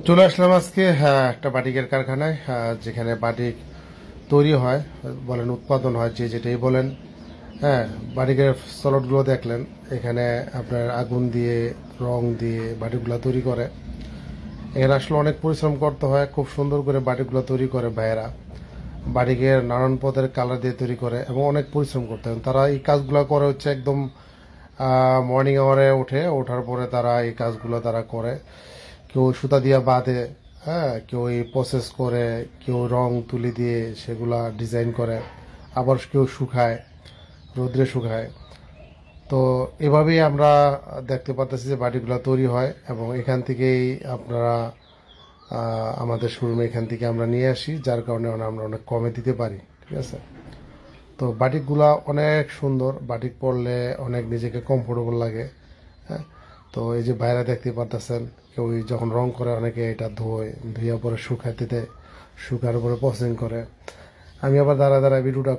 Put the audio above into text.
চলে আসলাম আজকে একটা বাটিকের কারখানায়, যেখানে বাটিক তৈরি হয়, বলেন উৎপাদন হয়, যে যেটাই বলেন। হ্যাঁ, বাটিকের সলটগুলো দেখলেন। এখানে আপনার আগুন দিয়ে, রং দিয়ে বাটিগুলো তৈরি করে। এখানে আসলে অনেক পরিশ্রম করতে হয়। খুব সুন্দর করে বাটিগুলো তৈরি করে ভাইয়েরা। বাটিকের নানান পদের কালার দিয়ে তৈরি করে এবং অনেক পরিশ্রম করতে হয়। তারা এই কাজগুলো করে হচ্ছে একদম মর্নিং আওয়ারে ওঠার পরে তারা এই কাজগুলো তারা করে। কেউ সুতা দিয়া বাঁধে, হ্যাঁ, কেউ এই প্রসেস করে, কেউ রং তুলি দিয়ে সেগুলা ডিজাইন করে, আবার কেউ শুকায়, রোদ্রে শুকায়। তো এভাবেই আমরা দেখতে পাচ্ছি যে বাটিগুলো তৈরি হয় এবং এখান থেকেই আপনারা আমাদের শোরুমে এখান থেকে আমরা নিয়ে আসি, যার কারণে আমরা অনেক কমে দিতে পারি। ঠিক আছে। তো বাটিকগুলা অনেক সুন্দর, বাটিক পরলে অনেক নিজেকে কমফোর্টেবল লাগে। হ্যাঁ, তো এই যে বাইরে দেখতে পারতেছেন, কেউ যখন রং করে অনেকে এটা ধুয়ে পরে শুকাতে দেয়, শুকার উপরে প্রসেসিং করে। আমি আবার দাঁড়া ভিডিওটা